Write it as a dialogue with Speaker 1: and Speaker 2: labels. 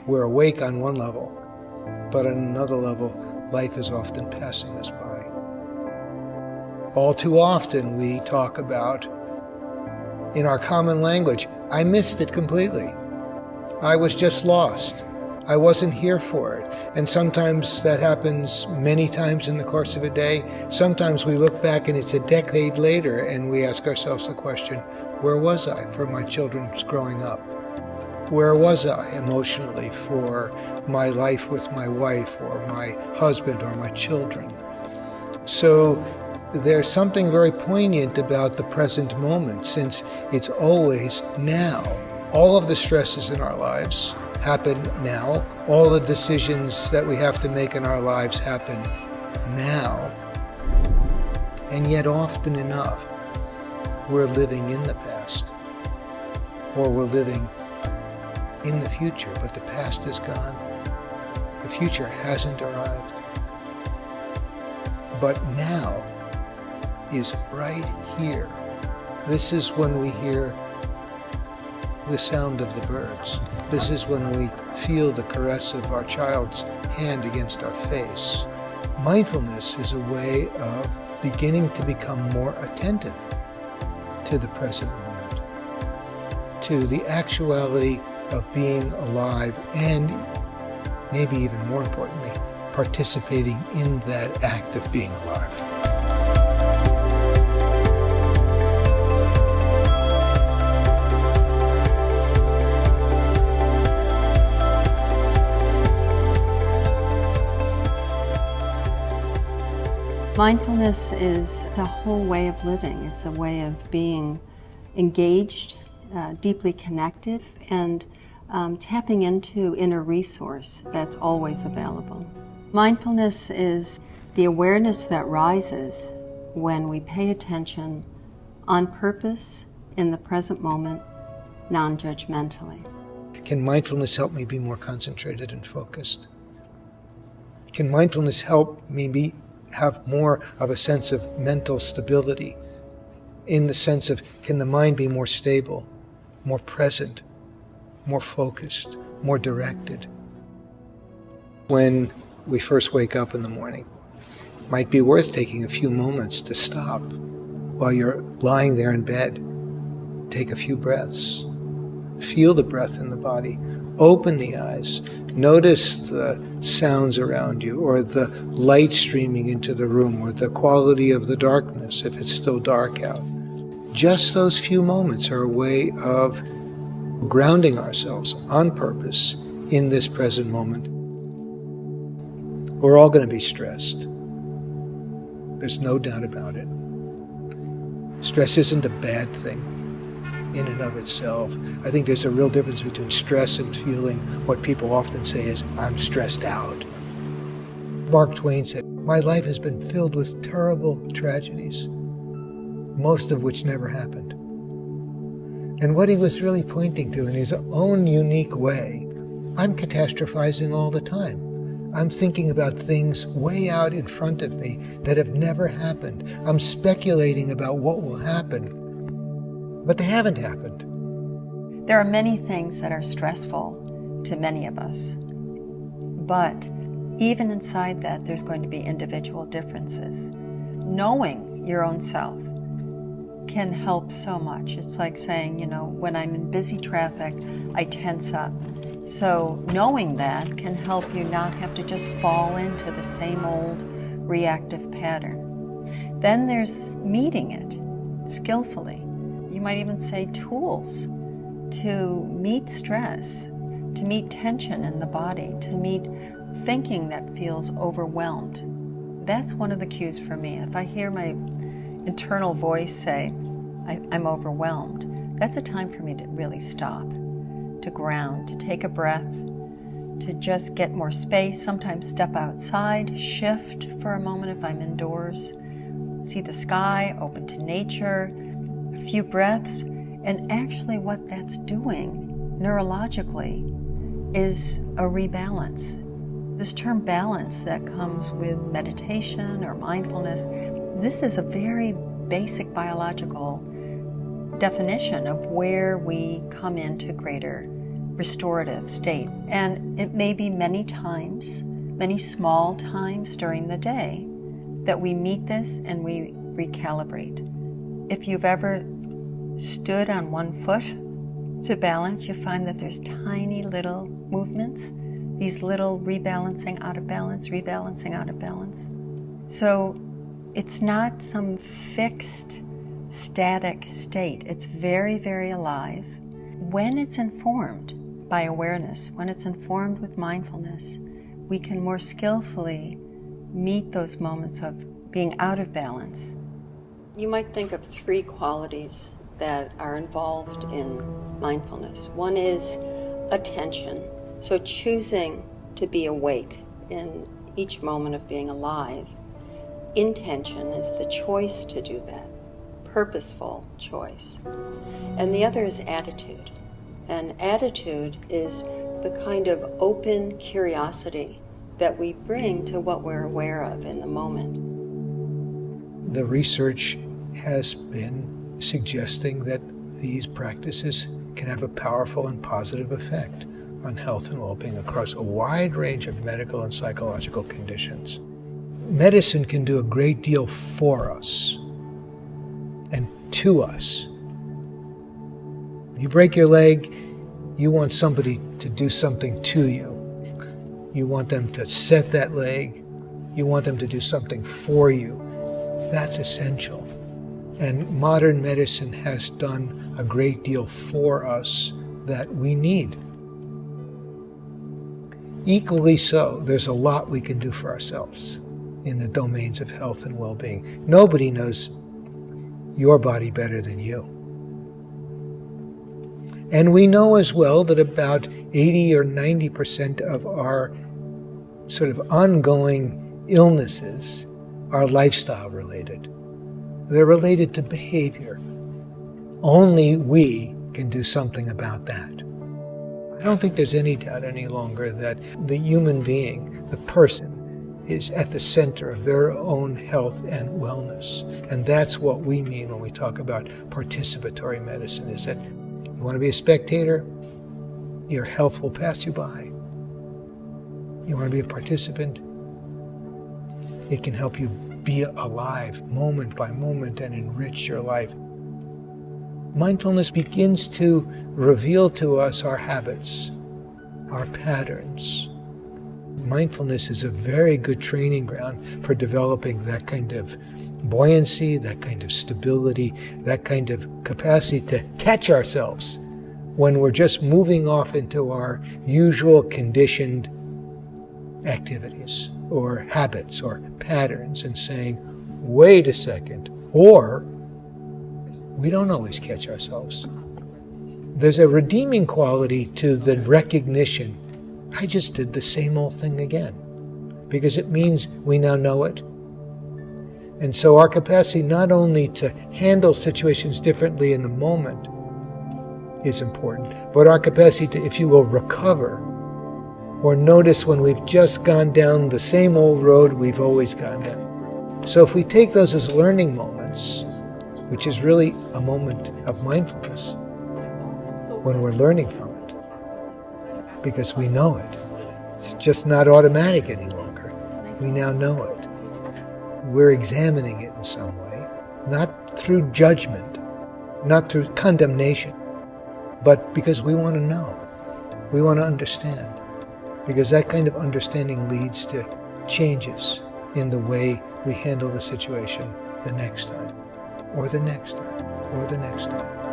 Speaker 1: We're awake on one level, but on another level, life is often passing us by. All too often we talk about, in our common language, I missed it completely. I was just lost. I wasn't here for it. And sometimes that happens many times in the course of a day. Sometimes we look back and it's a decade later and we ask ourselves the question, where was I for my children's growing up? Where was I emotionally for my life with my wife or my husband or my children? So there's something very poignant about the present moment, since it's always now. All of the stresses in our lives happen now. All the decisions that we have to make in our lives happen now. And yet often enough, we're living in the past, or we're living in the future, but the past is gone. The future hasn't arrived. But now is right here. This is when we hear the sound of the birds. This is when we feel the caress of our child's hand against our face. Mindfulness is a way of beginning to become more attentive to the present moment, to the actuality of being alive, and maybe even more importantly, participating in that act of being alive.
Speaker 2: Mindfulness is the whole way of living. It's a way of being engaged, deeply connected, and tapping into inner resource that's always available. Mindfulness is the awareness that rises when we pay attention on purpose in the present moment, non-judgmentally.
Speaker 1: Can mindfulness help me be more concentrated and focused? Can mindfulness help me have more of a sense of mental stability, in the sense of, can the mind be more stable, more present, more focused, more directed? When we first wake up in the morning, it might be worth taking a few moments to stop while you're lying there in bed. Take a few breaths. Feel the breath in the body. Open the eyes. Notice the sounds around you, or the light streaming into the room, or the quality of the darkness if it's still dark out. Just those few moments are a way of grounding ourselves on purpose in this present moment. We're all going to be stressed. There's no doubt about it. Stress isn't a bad thing in and of itself. I think there's a real difference between stress and feeling what people often say is, I'm stressed out. Mark Twain said, my life has been filled with terrible tragedies, most of which never happened. And what he was really pointing to in his own unique way, I'm catastrophizing all the time. I'm thinking about things way out in front of me that have never happened. I'm speculating about what will happen, but they haven't happened.
Speaker 2: There are many things that are stressful to many of us, but even inside that, there's going to be individual differences. Knowing your own self can help so much. It's like saying, when I'm in busy traffic, I tense up. So knowing that can help you not have to just fall into the same old reactive pattern. Then there's meeting it skillfully. You might even say tools to meet stress, to meet tension in the body, to meet thinking that feels overwhelmed. That's one of the cues for me. If I hear my internal voice say, I'm overwhelmed, that's a time for me to really stop, to ground, to take a breath, to just get more space, sometimes step outside, shift for a moment if I'm indoors, see the sky, open to nature, a few breaths, and actually what that's doing neurologically is a rebalance. This term balance that comes with meditation or mindfulness, this is a very basic biological definition of where we come into greater restorative state. And it may be many times, many small times during the day that we meet this and we recalibrate. If you've ever stood on one foot to balance, you find that there's tiny little movements, these little rebalancing out of balance, rebalancing out of balance. So it's not some fixed, static state. It's very, very alive. When it's informed by awareness, when it's informed with mindfulness, we can more skillfully meet those moments of being out of balance. You might think of 3 qualities that are involved in mindfulness. One is attention, so choosing to be awake in each moment of being alive. Intention is the choice to do that, purposeful choice. And the other is attitude. And attitude is the kind of open curiosity that we bring to what we're aware of in the moment.
Speaker 1: The research has been suggesting that these practices can have a powerful and positive effect on health and well-being across a wide range of medical and psychological conditions. Medicine can do a great deal for us and to us. When you break your leg, you want somebody to do something to you. You want them to set that leg. You want them to do something for you. That's essential. And modern medicine has done a great deal for us that we need. Equally so, there's a lot we can do for ourselves in the domains of health and well-being. Nobody knows your body better than you. And we know as well that about 80 or 90% of our sort of ongoing illnesses are lifestyle related. They're related to behavior. Only we can do something about that. I don't think there's any doubt any longer that the human being, the person, is at the center of their own health and wellness. And that's what we mean when we talk about participatory medicine, is that you want to be a spectator, your health will pass you by. You want to be a participant, it can help you be alive moment by moment and enrich your life. Mindfulness begins to reveal to us our habits, our patterns. Mindfulness is a very good training ground for developing that kind of buoyancy, that kind of stability, that kind of capacity to catch ourselves when we're just moving off into our usual conditioned activities or habits or patterns and saying, wait a second, or we don't always catch ourselves. There's a redeeming quality to the recognition, I just did the same old thing again, because it means we now know it. And so our capacity not only to handle situations differently in the moment is important, but our capacity to, if you will, recover or notice when we've just gone down the same old road we've always gone down. So if we take those as learning moments, which is really a moment of mindfulness, when we're learning from it, because we know it. It's just not automatic any longer. We now know it. We're examining it in some way, not through judgment, not through condemnation, but because we want to know. We want to understand. Because that kind of understanding leads to changes in the way we handle the situation the next time, or the next time, or the next time.